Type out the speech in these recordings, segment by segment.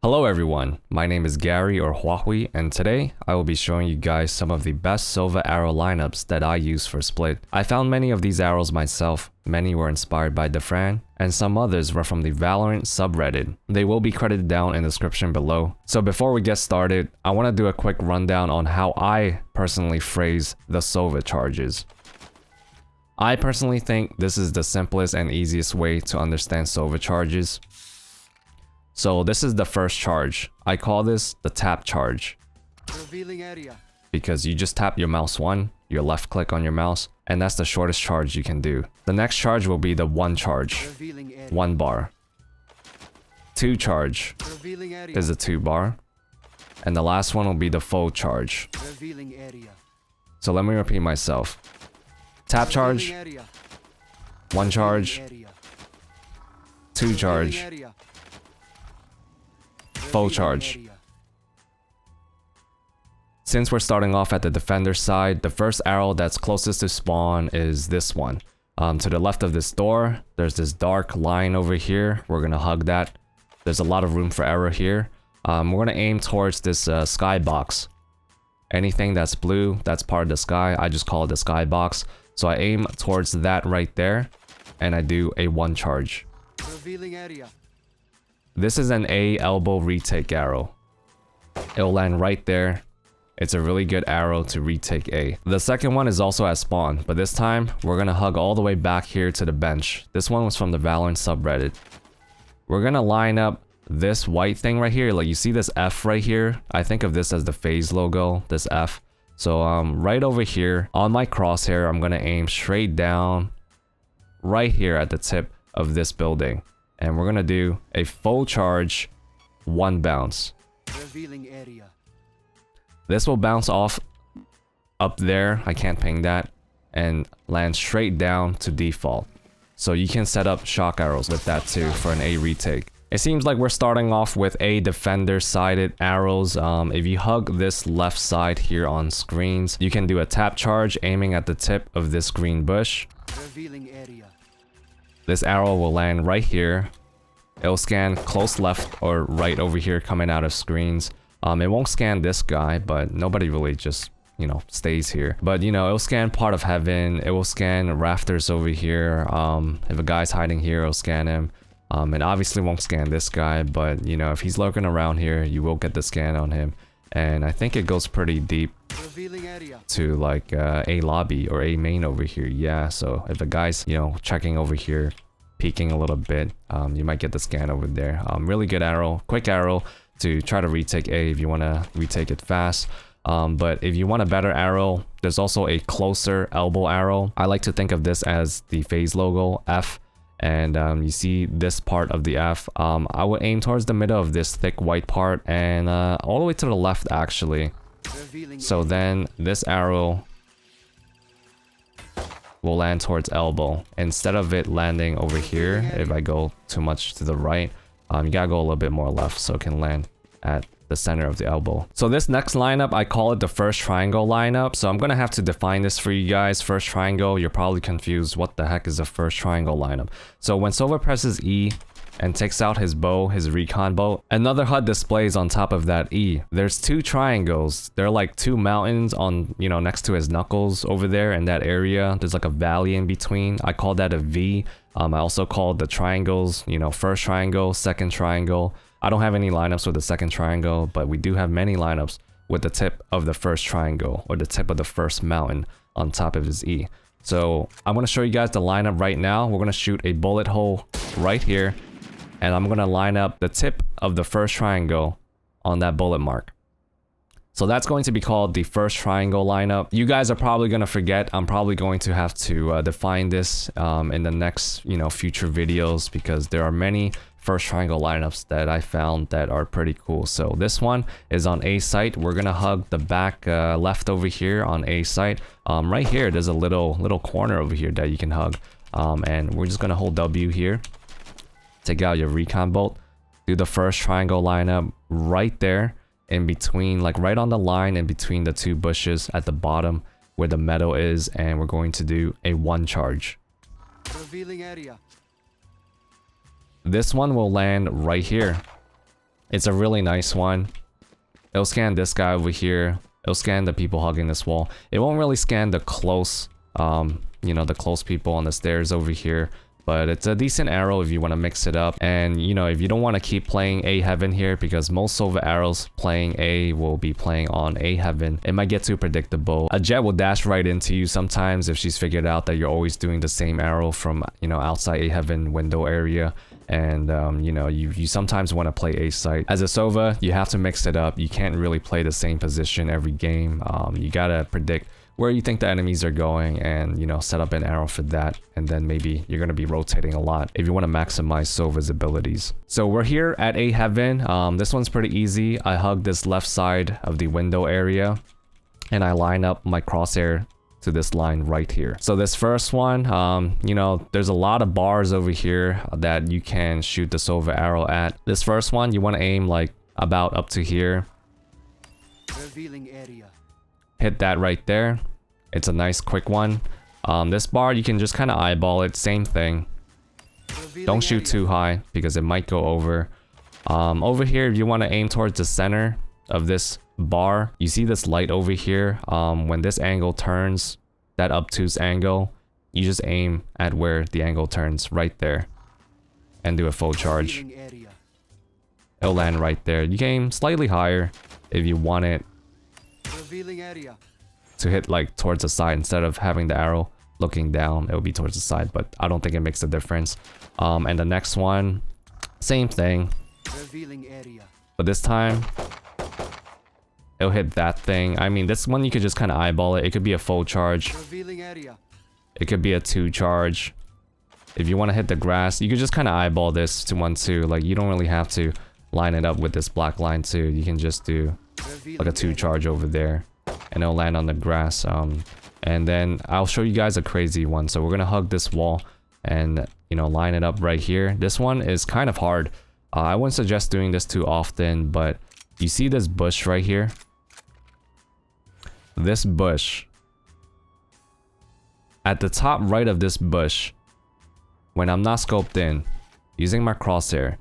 Hello everyone, my name is Gary or Huahui, and today I will be showing you guys some of the best Sova arrow lineups that I use for split. I found many of these arrows myself, many were inspired by Defran, and some others were from the Valorant subreddit. They will be credited down in the description below. So before we get started, I want to do a quick rundown on how I personally phrase the Sova charges. I personally think this is the simplest and easiest way to understand Sova charges. So this is the first charge. I call this the tap charge. Revealing area. Because you just tap your mouse one, your left click on your mouse, and that's the shortest charge you can do. The next charge will be the one charge. Revealing area. 1 bar. 2 charge Revealing area. is a 2 bar. And the last one will be the full charge. Revealing area. So let me repeat myself. Tap charge, Revealing area. 1 charge, Area. 2 charge, Revealing area. full charge. Area. Since we're starting off at the defender side, the first arrow that's closest to spawn is this one. To the left of this door, there's this dark line over here. We're gonna hug that. There's a lot of room for error here. We're gonna aim towards this sky box. Anything that's blue, that's part of the sky. I just call it the sky box. So I aim towards that right there, and I do a 1 charge. Revealing area. This is an A elbow retake arrow. It'll land right there. It's a really good arrow to retake A. The second one is also at spawn, but this time we're gonna hug all the way back here to the bench. This one was from the Valorant subreddit. We're gonna line up this white thing right here. Like you see this F right here. I think of this as the phase logo, this F. So right over here on my crosshair, I'm gonna aim straight down right here at the tip of this building. And we're gonna do a full charge, 1 bounce. Revealing area. This will bounce off up there, I can't ping that, and land straight down to default. So you can set up shock arrows with that too for an A retake. It seems like we're starting off with A defender sided arrows. If you hug this left side here on screens, you can do a tap charge aiming at the tip of this green bush. Revealing area. This arrow will land right here. It'll scan close left or right over here coming out of screens. It won't scan this guy, but nobody really just, you know, stays here. But, you know, it'll scan part of heaven. It will scan rafters over here. If a guy's hiding here, it'll scan him. It obviously won't scan this guy, but, you know, if he's lurking around here, you will get the scan on him. And I think it goes pretty deep Revealing area. to like A lobby or A main over here. Yeah, so if a guy's, you know, checking over here, peeking a little bit, you might get the scan over there. Really good arrow, quick arrow to try to retake A if you want to retake it fast. But if you want a better arrow, there's also a closer elbow arrow. I like to think of this as the phase logo, F. And you see this part of the F. I would aim towards the middle of this thick white part and all the way to the left actually. Revealing So then this arrow will land towards elbow. Instead of it landing over here, if I go too much to the right, you gotta go a little bit more left so it can land at the center of the elbow. So this next lineup, I call it the first triangle lineup. So I'm gonna have to define this for you guys. First triangle, you're probably confused. What the heck is a first triangle lineup? So when Sova presses E and takes out his bow, his recon bow, another HUD displays on top of that E. There's 2 triangles. They're like 2 mountains on, you know, next to his knuckles over there in that area. There's like a valley in between. I call that a V. I also call the triangles, you know, first triangle, second triangle. I don't have any lineups with the second triangle, but we do have many lineups with the tip of the first triangle or the tip of the first mountain on top of his E. So I'm going to show you guys the lineup right now. We're going to shoot a bullet hole right here. And I'm going to line up the tip of the first triangle on that bullet mark. So that's going to be called the first triangle lineup. You guys are probably going to forget. I'm probably going to have to define this in the next, you know, future videos because there are many first triangle lineups that I found that are pretty cool. So this one is on A site. We're going to hug the back left over here on A site. Right here, there's a little corner over here that you can hug. And we're just going to hold W here. Take out your recon bolt, do the first triangle lineup right there in between, like right on the line in between the 2 bushes at the bottom where the metal is, and we're going to do a 1 charge. Revealing area. This one will land right here. It's a really nice one. It'll scan this guy over here. It'll scan the people hugging this wall. It won't really scan the close, you know, the close people on the stairs over here. But it's a decent arrow if you want to mix it up. And, you know, if you don't want to keep playing A Heaven here, because most Sova arrows playing A will be playing on A Heaven, it might get too predictable. A Jet will dash right into you sometimes if she's figured out that you're always doing the same arrow from, you know, outside A Heaven window area. And, you know, you sometimes want to play A site. As a Sova, you have to mix it up. You can't really play the same position every game. You gotta predict where you think the enemies are going and, you know, set up an arrow for that. And then maybe you're going to be rotating a lot if you want to maximize Sova's abilities. So we're here at A Heaven. This one's pretty easy. I hug this left side of the window area and I line up my crosshair to this line right here. So this first one, you know, there's a lot of bars over here that you can shoot the Sova arrow at. This first one, you want to aim like about up to here. Revealing area. Hit that right there. It's a nice quick one. This bar, you can just kind of eyeball it. Same thing. Don't shoot too high because it might go over. Over here, if you want to aim towards the center of this bar, you see this light over here. When this angle turns, that obtuse angle, you just aim at where the angle turns right there and do a full charge. It'll land right there. You can aim slightly higher if you want it to hit like towards the side instead of having the arrow looking down. It'll be towards the side, but I don't think it makes a difference. And the next one, same thing, but this time it'll hit that thing. I mean, this one you could just kind of eyeball it. It could be a full charge. It could be a 2 charge. If you want to hit the grass, you could just kind of eyeball this to 1 2. Like, you don't really have to line it up with this black line too. You can just do like a 2 charge over there and it'll land on the grass. And then I'll show you guys a crazy one. So we're gonna hug this wall and, you know, line it up right here. This one is kind of hard. I wouldn't suggest doing this too often, but you see this bush right here? This bush, at the top right of this bush, when I'm not scoped in, using my crosshair,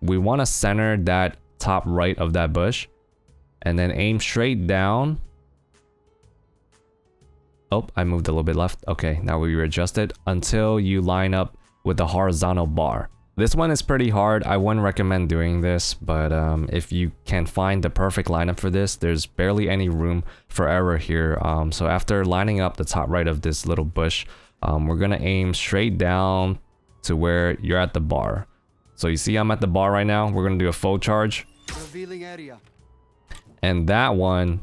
we want to center that top right of that bush and then aim straight down. Oh, I moved a little bit left. Okay, now we readjust it until you line up with the horizontal bar. This one is pretty hard. I wouldn't recommend doing this, but if you can find the perfect lineup for this, there's barely any room for error here. So after lining up the top right of this little bush, we're gonna aim straight down to where you're at the bar. So you see I'm at the bar right now. We're gonna do a full charge. Revealing area. And that one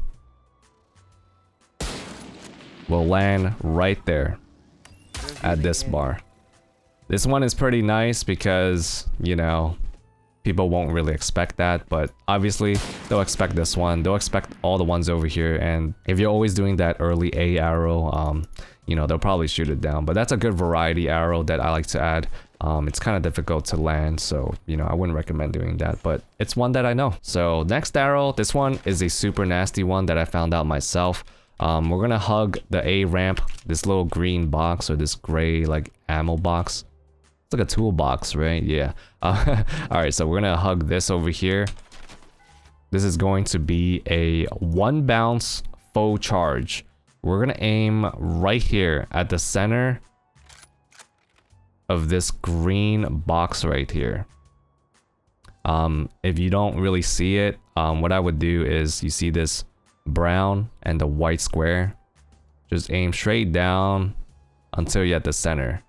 will land right there at this bar. This one is pretty nice because, you know, people won't really expect that, but obviously they'll expect this one. They'll expect all the ones over here, and if you're always doing that early A arrow, you know, they'll probably shoot it down. But that's a good variety arrow that I like to add. It's kind of difficult to land, so, you know, I wouldn't recommend doing that, but it's one that I know. So next arrow, this one is a super nasty one that I found out myself. We're gonna hug the A ramp, this little green box or this gray like ammo box. It's like a toolbox, right? Yeah. Alright, so we're gonna hug this over here. This is going to be a 1 bounce full charge. We're gonna aim right here at the center of this green box right here. If you don't really see it, what I would do is, you see this brown and the white square, just aim straight down until you're at the center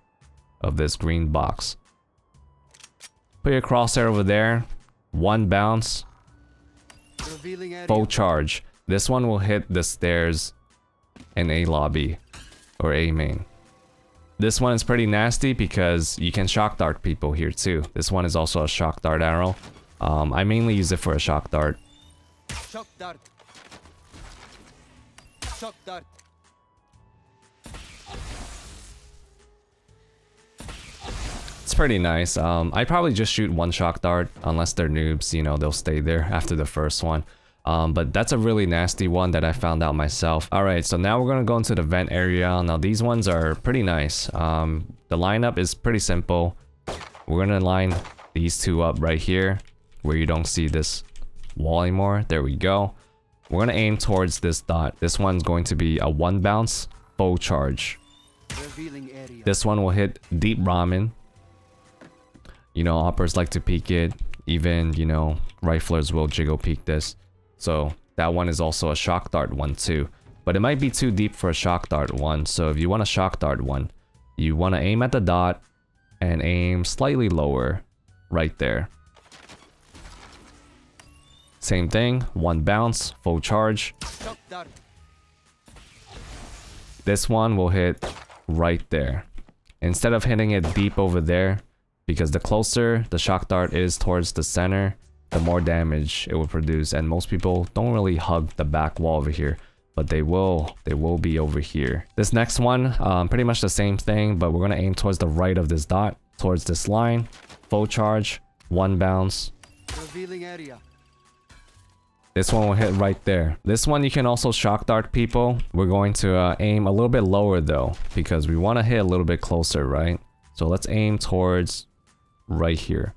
of this green box. Put your crosshair over there, 1 bounce, full charge. This one will hit the stairs in A lobby or A main. This one is pretty nasty because you can shock dart people here too. This one is also a shock dart arrow. I mainly use it for a shock dart. Shock dart. Shock dart. It's pretty nice. I probably just shoot 1 shock dart unless they're noobs, you know, they'll stay there after the first one. But that's a really nasty one that I found out myself. Alright, so now we're gonna go into the vent area. Now these ones are pretty nice. The lineup is pretty simple. We're gonna line these 2 up right here. where you don't see this wall anymore. There we go. We're gonna aim towards this dot. This one's going to be a 1 bounce full charge. Revealing area. This one will hit deep ramen. You know, oppers like to peek it. Even, you know, riflers will jiggle peek this. So that one is also a shock dart one too. But it might be too deep for a shock dart one. So if you want a shock dart one, you want to aim at the dot and aim slightly lower right there. Same thing, 1 bounce, full charge. Shock dart. This one will hit right there. Instead of hitting it deep over there, because the closer the shock dart is towards the center, the more damage it will produce. And most people don't really hug the back wall over here, but they will be over here. This next one, pretty much the same thing, but we're gonna aim towards the right of this dot, towards this line. Full charge, 1 bounce. Revealing area. This one will hit right there. This one you can also shock dart people. We're going to aim a little bit lower though, because we want to hit a little bit closer, right? So let's aim towards right here.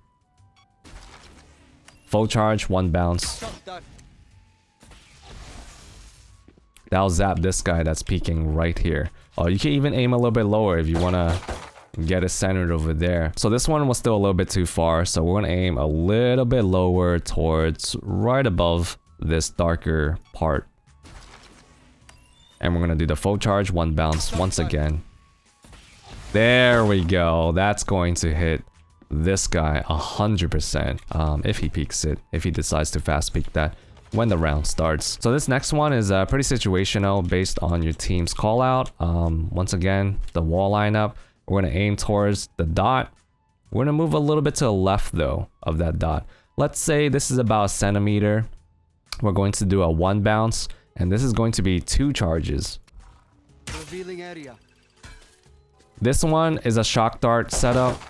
Full charge, 1 bounce. Shock dart. That'll zap this guy that's peeking right here. Oh, you can even aim a little bit lower if you want to get it centered over there. So this one was still a little bit too far, so we're going to aim a little bit lower towards right above this darker part. And we're going to do the full charge, 1 bounce once again. There we go. That's going to hit this guy 100%, if he peeks it, if he decides to fast peek that when the round starts. So this next one is pretty situational based on your team's call out. Once again, the wall lineup, we're going to aim towards the dot. We're going to move a little bit to the left though of that dot. Let's say this is about a centimeter. We're going to do a 1 bounce, and this is going to be 2 charges. Revealing area. This one is a shock dart setup.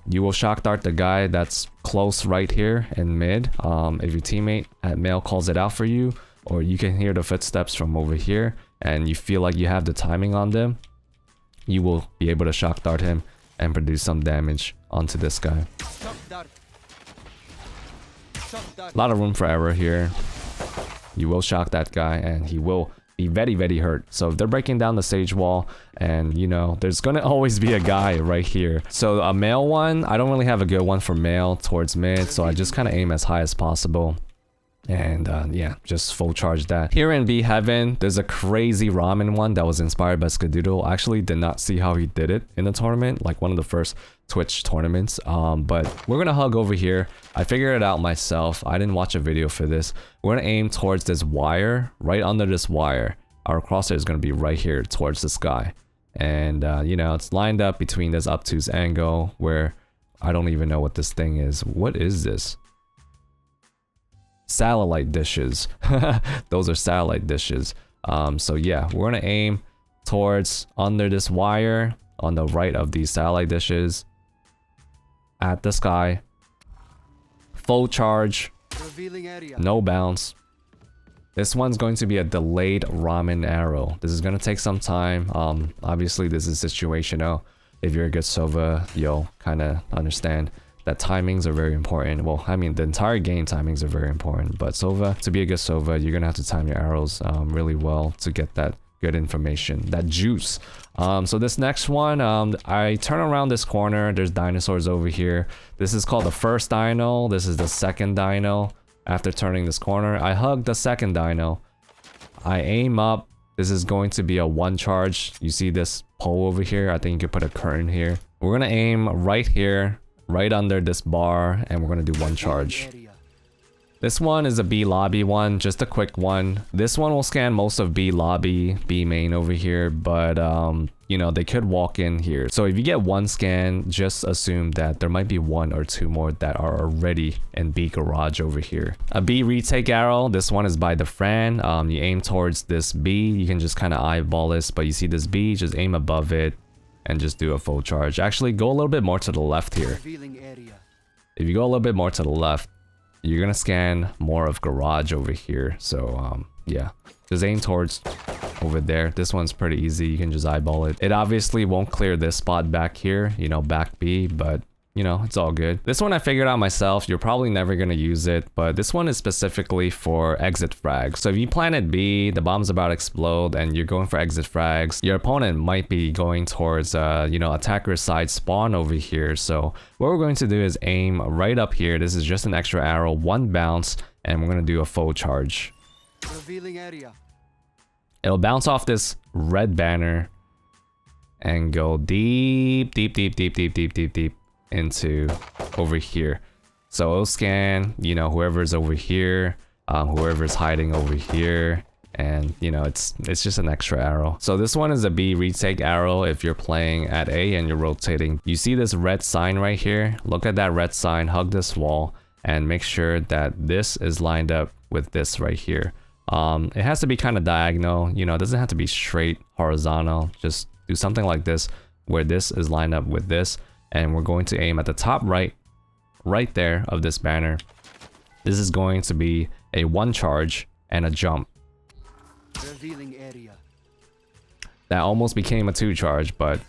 You will shock dart the guy that's close right here in mid. If your teammate at male calls it out for you, or you can hear the footsteps from over here and you feel like you have the timing on them, you will be able to shock dart him and produce some damage onto this guy. Shock dart. Shock dart. A lot of room for error here. You will shock that guy and he will be very hurt. So if they're breaking down the sage wall, and you know there's gonna always be a guy right here. So a male one, I don't really have a good one for male towards mid, so I just kind of aim as high as possible. And yeah, just full charge that. Here in B Heaven, there's a crazy ramen one that was inspired by Skadoodle. I actually did not see how he did it in the tournament, like one of the first Twitch tournaments. But we're gonna hug over here. I figured it out myself. I didn't watch a video for this. We're gonna aim towards this wire, right under this wire. Our crosshair is gonna be right here towards the sky. And you know, it's lined up between this obtuse angle where I don't even know what this thing is. What is this? Satellite dishes. Those are satellite dishes. So yeah, we're gonna aim towards under this wire on the right of these satellite dishes at the sky. Full charge, Revealing area. no bounce. This one's going to be a delayed ramen arrow. This is gonna take some time. Obviously this is situational. If you're a good Sova, you'll kind of understand that timings are very important. Well, I mean, the entire game timings are very important, but Sova, to be a good Sova, you're gonna have to time your arrows really well to get that good information, that juice. So this next one, I turn around this corner, there's dinosaurs over here. This is called the first dino, this is the second dino. After turning this corner, I hug the second dino. I aim up, this is going to be a 1 charge. You see this pole over here? I think you could put a curtain here. We're gonna aim right here, right under this bar, and we're gonna do 1 charge. Area. This one is a B lobby one, just a quick one. This one will scan most of B lobby, B main over here, but you know, they could walk in here. So if you get 1 scan, just assume that there might be 1 or 2 more that are already in B garage over here. A B retake arrow, this one is by the Fran. You aim towards this B, you can just kind of eyeball this, but you see this B, just aim above it and just do a full charge. Actually, go a little bit more to the left here. Revealing area. If you go a little bit more to the left, you're gonna scan more of garage over here. So yeah, just aim towards over there. This one's pretty easy, you can just eyeball it. It obviously won't clear this spot back here, you know, back B, but you know, it's all good. This one I figured out myself. You're probably never gonna use it, but this one is specifically for exit frags. So if you plant at B, the bomb's about to explode and you're going for exit frags, your opponent might be going towards, you know, attacker side spawn over here. So what we're going to do is aim right up here. This is just an extra arrow, one bounce, and we're gonna do a full charge. Revealing area. It'll bounce off this red banner and go deep, deep, deep, deep, deep, deep, deep, deep into over here. So it'll scan, you know, whoever's over here, whoever's hiding over here, and you know, it's just an extra arrow. So this one is a B retake arrow if you're playing at A and you're rotating. You see this red sign right here? Look at that red sign, hug this wall, and make sure that this is lined up with this right here. It has to be kind of diagonal, you know, it doesn't have to be straight horizontal. Just do something like this where this is lined up with this, and we're going to aim at the top right there of this banner. This is going to be a 1 charge and a jump. Revealing area. That almost became a 2 charge, but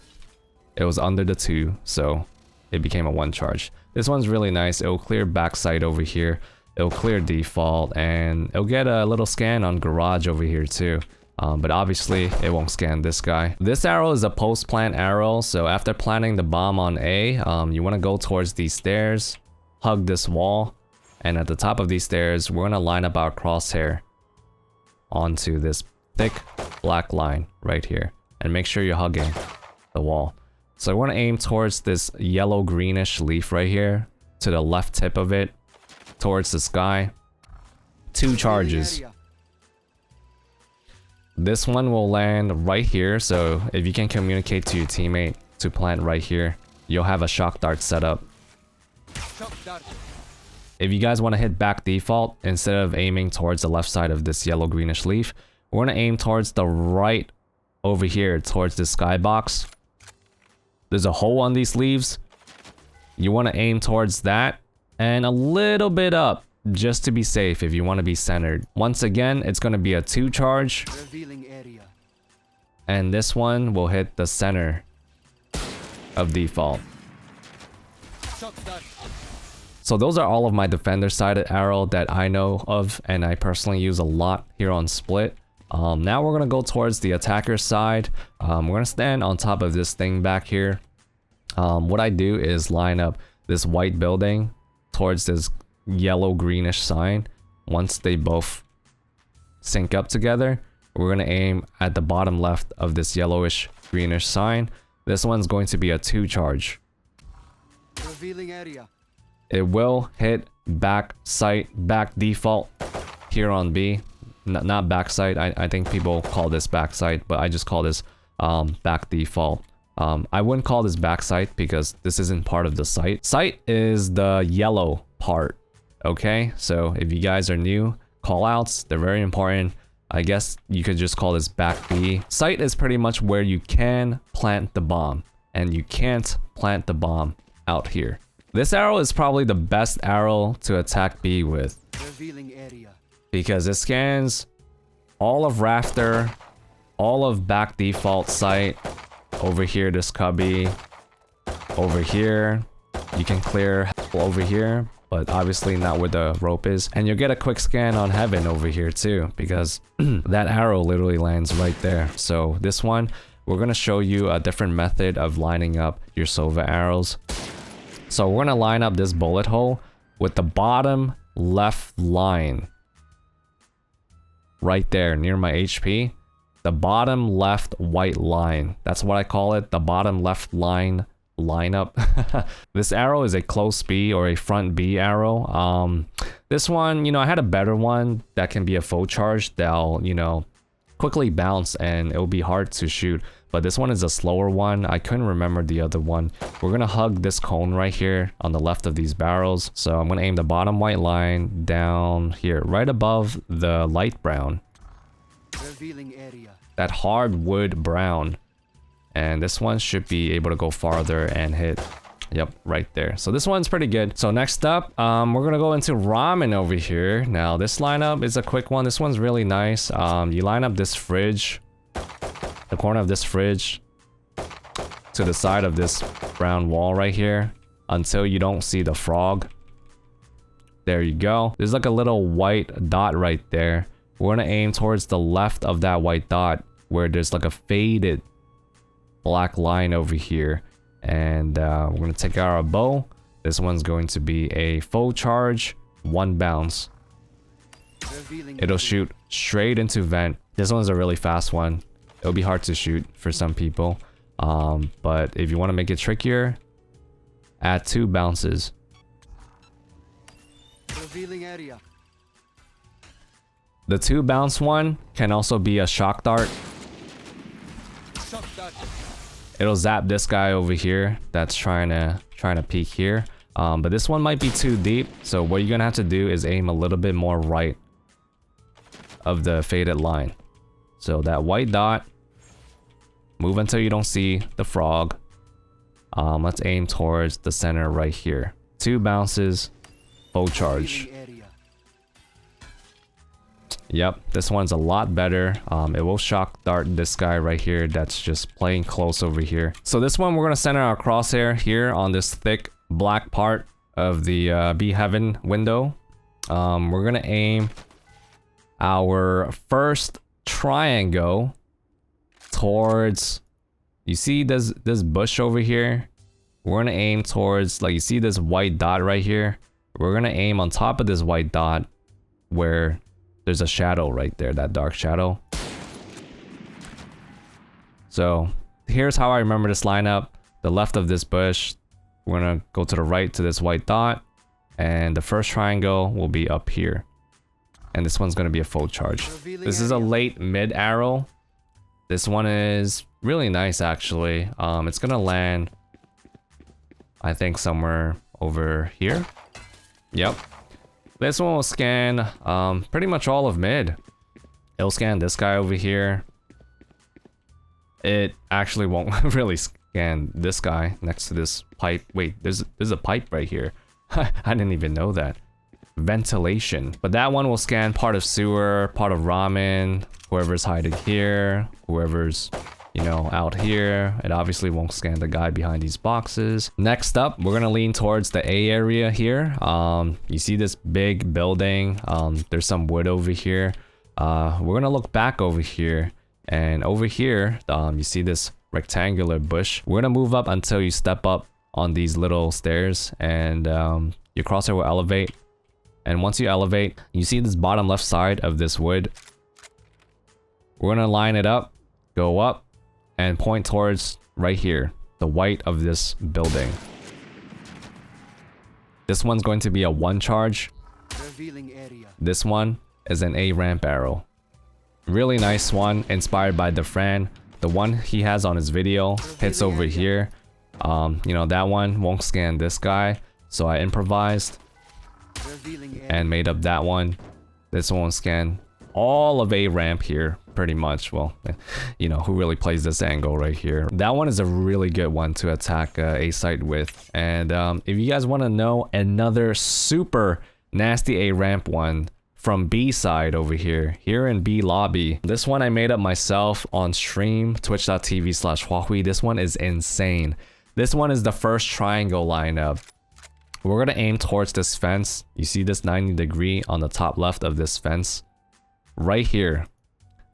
it was under the 2, so it became a 1 charge. This one's really nice. It'll clear backside over here. It'll clear default, and it'll get a little scan on garage over here too. But obviously it won't scan this guy. This arrow is a post plant arrow, so after planting the bomb on A, you want to go towards these stairs, hug this wall, and at the top of these stairs we're going to line up our crosshair onto this thick black line right here, and make sure you're hugging the wall. So we're going to aim towards this yellow greenish leaf right here, to the left tip of it, towards the sky. 2 charges. This one will land right here, so if you can communicate to your teammate to plant right here, you'll have a shock dart set up. Shock dart. If you guys want to hit back default, instead of aiming towards the left side of this yellow greenish leaf, we're going to aim towards the right over here, towards the skybox. There's a hole on these leaves. You want to aim towards that and a little bit up, just to be safe if you want to be centered. Once again, it's going to be a 2 charge. Revealing area. And this one will hit the center of default. Shock dart. So those are all of my defender sided arrow that I know of and I personally use a lot here on Split. Now we're going to go towards the attacker side. We're going to stand on top of this thing back here. What I do is line up this white building towards this yellow greenish sign. Once they both sync up together, we're going to aim at the bottom left of this yellowish greenish sign. This one's going to be a 2 charge. Revealing area. It will hit back sight, back default here on B. Not back sight. I think people call this back sight, but I just call this back default. I wouldn't call this back sight because this isn't part of the sight. Sight is the yellow part. Okay, so if you guys are new, callouts, they're very important. I guess you could just call this back B. Sight is pretty much where you can plant the bomb, and you can't plant the bomb out here. This arrow is probably the best arrow to attack B with, Revealing area. because it scans all of rafter, all of back default sight, over here this cubby, over here, you can clear over here, but obviously not where the rope is. And you'll get a quick scan on heaven over here too, because that arrow literally lands right there. So this one, we're gonna show you a different method of lining up your Sova arrows. So we're gonna line up this bullet hole with the bottom left line. Right there, near my HP. The bottom left white line. That's what I call it, the bottom left line lineup. This arrow is a close B or a front B arrow. This one, you know, I had a better one that can be a full charge that'll, you know, quickly bounce and it'll be hard to shoot. But this one is a slower one. I couldn't remember the other one. We're gonna hug this cone right here on the left of these barrels. So I'm gonna aim the bottom white line down here, right above the light brown. Revealing area. That hardwood brown. And this one should be able to go farther and hit, yep, right there. So this one's pretty good. So next up, we're gonna go into ramen over here. Now this lineup is a quick one. This one's really nice. You line up this fridge, the corner of this fridge, to the side of this brown wall right here. until you don't see the frog. There you go. There's like a little white dot right there. We're gonna aim towards the left of that white dot where there's like a faded black line over here. And we're gonna take out our bow. This one's going to be a full charge, 1 bounce. It'll shoot straight into vent. This one's a really fast one. It'll be hard to shoot for some people. But if you want to make it trickier, add 2 bounces. Revealing area. The 2 bounce one can also be a shock dart. Shock dart. It'll zap this guy over here that's trying to peek here. But this one might be too deep, so what you're gonna have to do is aim a little bit more right of the faded line. So that white dot, move until you don't see the frog. Let's aim towards the center right here. 2 bounces, full charge. Yep, this one's a lot better. It will shock dart this guy right here that's just playing close over here. So this one, we're gonna center our crosshair here on this thick black part of the Be Heaven window. We're gonna aim our first triangle towards, you see this bush over here? We're gonna aim towards, like, you see this white dot right here? We're gonna aim on top of this white dot where there's a shadow right there, that dark shadow. So here's how I remember this lineup. The left of this bush, we're gonna go to the right to this white dot, and the first triangle will be up here. And this one's gonna be a full charge. This is a late mid arrow. This one is really nice actually. It's gonna land, I think, somewhere over here. Yep. This one will scan pretty much all of mid. It'll scan this guy over here. It actually won't really scan this guy next to this pipe. Wait, there's a pipe right here. I didn't even know that. Ventilation. But that one will scan part of sewer, part of ramen, whoever's hiding here, whoever's, you know, out here. It obviously won't scan the guy behind these boxes. Next up, we're gonna lean towards the A area here. You see this big building. There's some wood over here. We're gonna look back over here, and over here, you see this rectangular bush. We're gonna move up until you step up on these little stairs, and your crosshair will elevate. And once you elevate, you see this bottom left side of this wood. We're gonna line it up, go up, and point towards right here, the white of this building. This one's going to be a 1 charge. Revealing area. This one is an A ramp arrow. Really nice one, inspired by Defran. The one he has on his video hits over here. You know, that one won't scan this guy, so I improvised and made up that one. This one will scan all of A ramp here, pretty much. Well, you know, who really plays this angle right here? That one is a really good one to attack A site with. And if you guys want to know another super nasty A ramp one from B side over here in B lobby, this one I made up myself on stream, twitch.tv/Huahui. This one is insane. This one is the first triangle lineup. We're gonna aim towards this fence. You see this 90-degree on the top left of this fence? Right here,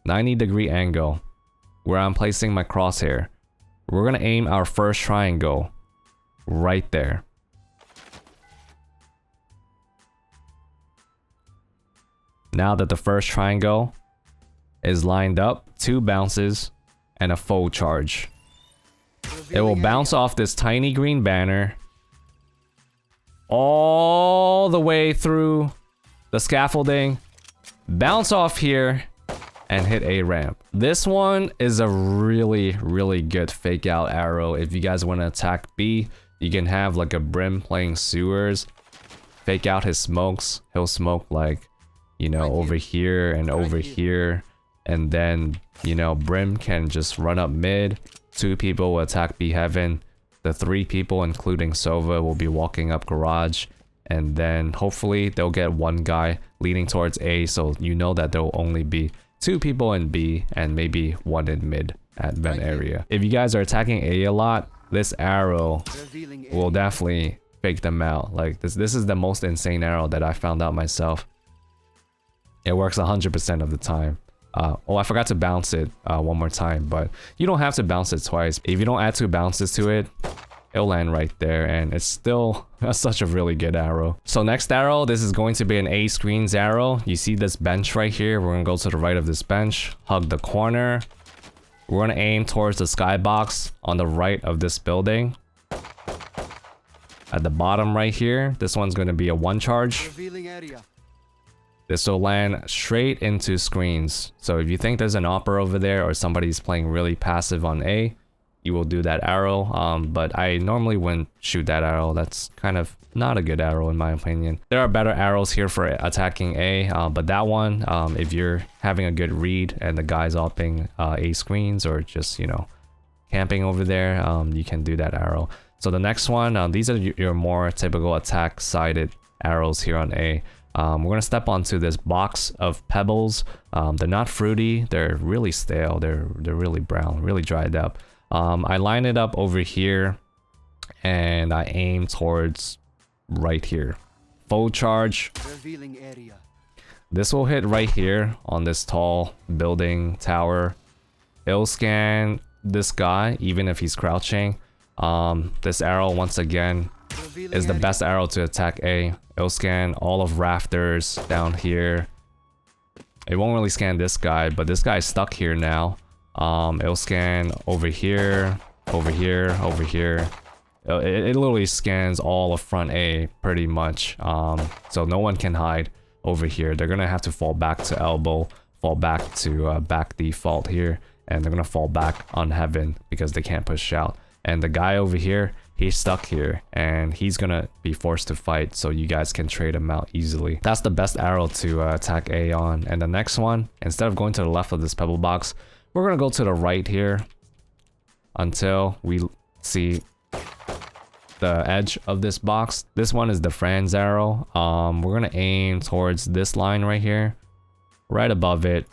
90-degree angle, where I'm placing my crosshair. We're gonna aim our first triangle right there. Now that the first triangle is lined up, 2 bounces and a full charge. It will bounce off this tiny green banner all the way through the scaffolding, bounce off here, and hit A ramp. This one is a really good fake out arrow. If you guys want to attack B, you can have like a Brim playing sewers, fake out his smokes. He'll smoke like, you know, over here and over here, and then, you know, Brim can just run up mid. 2 people will attack B heaven. The 3 people, including Sova, will be walking up garage, and then hopefully they'll get 1 guy leading towards A, so you know that there'll only be 2 people in B and maybe 1 in mid at vent area. If you guys are attacking A a lot, this arrow will definitely fake them out. Like this is the most insane arrow that I found out myself. It works 100% of the time. Oh, I forgot to bounce it one more time, but you don't have to bounce it twice. If you don't add 2 bounces to it, it'll land right there, and it's still such a really good arrow. So next arrow, this is going to be an A screens arrow. You see this bench right here? We're gonna go to the right of this bench, hug the corner. We're gonna aim towards the skybox on the right of this building. At the bottom right here, this one's gonna be a 1 charge. Revealing area. This will land straight into screens. So if you think there's an opera over there or somebody's playing really passive on A, you will do that arrow. But I normally wouldn't shoot that arrow. That's kind of not a good arrow in my opinion. There are better arrows here for attacking A, but that one, if you're having a good read and the guy's opping A screens or just, you know, camping over there, you can do that arrow. So the next one, these are your more typical attack-sided arrows here on A. We're gonna step onto this box of pebbles. They're not fruity, they're really stale, they're really brown, really dried up. I line it up over here and I aim towards right here. Full charge. Revealing area. This will hit right here on this tall building tower. It'll scan this guy even if he's crouching. This arrow once again is the best arrow to attack A. It'll scan all of rafters down here. It won't really scan this guy, but this guy's stuck here now. It'll scan over here, over here, over here. It literally scans all of front A pretty much. So no one can hide over here. They're gonna have to fall back to elbow, fall back to back default here, and they're gonna fall back on heaven because they can't push out. And the guy over here, he's stuck here and he's gonna be forced to fight, so you guys can trade him out easily. That's the best arrow to attack A on. And the next one, instead of going to the left of this pebble box, we're gonna go to the right here until we see the edge of this box. This one is the Franz arrow. We're gonna aim towards this line right here, right above it.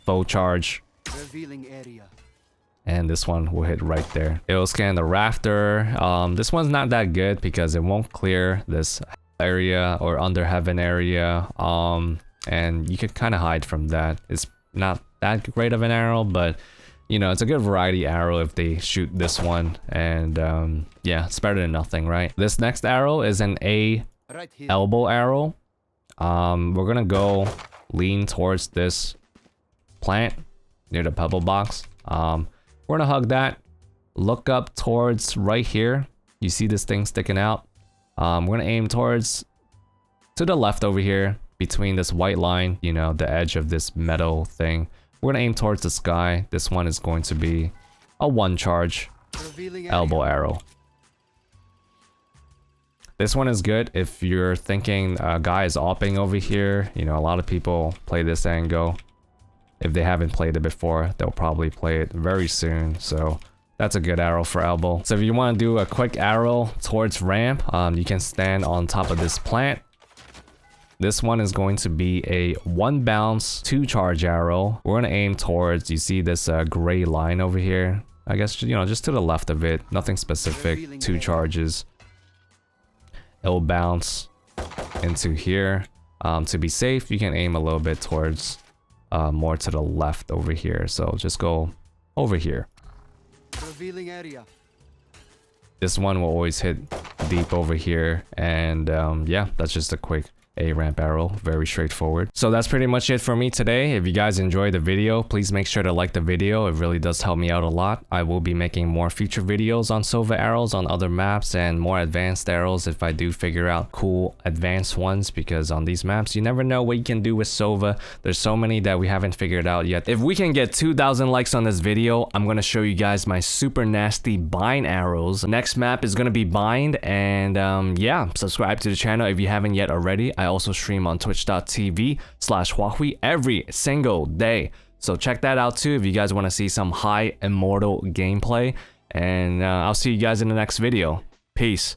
Full charge. Revealing area. And this one will hit right there. It'll scan the rafter. This one's not that good because it won't clear this area or under heaven area. And you could kind of hide from that. It's not that great of an arrow, but you know, it's a good variety arrow if they shoot this one. And yeah, it's better than nothing, right? This next arrow is an A Right here. elbow arrow. We're gonna go lean towards this plant near the pebble box. We're gonna hug that, look up towards right here. You see this thing sticking out? We're gonna aim towards to the left over here between this white line, you know, the edge of this metal thing. We're gonna aim towards the sky. This one is going to be a 1 charge Revealing area. elbow arrow. This one is good if you're thinking a guy is opping over here. You know, a lot of people play this angle. If they haven't played it before, they'll probably play it very soon. So that's a good arrow for elbow. So if you want to do a quick arrow towards ramp, you can stand on top of this plant. This one is going to be a 1 bounce, 2 charge arrow. We're going to aim towards, you see this gray line over here? I guess, you know, just to the left of it. Nothing specific, 2 charges. It'll bounce into here. To be safe, you can aim a little bit towards more to the left over here. So just go over here. Revealing area. This one will always hit deep over here. And yeah, that's just a quick A ramp arrow. Very straightforward. So that's pretty much it for me today. If you guys enjoyed the video, please make sure to like the video. It really does help me out a lot. I will be making more future videos on Sova arrows on other maps and more advanced arrows if I do figure out cool advanced ones, because on these maps you never know what you can do with Sova. There's so many that we haven't figured out yet. If we can get 2,000 likes on this video, I'm gonna show you guys my super nasty bind arrows. Next map is gonna be bind, and yeah, subscribe to the channel if you haven't yet already. I also stream on twitch.tv/Huahui every single day. So check that out too if you guys want to see some high immortal gameplay. And I'll see you guys in the next video. Peace.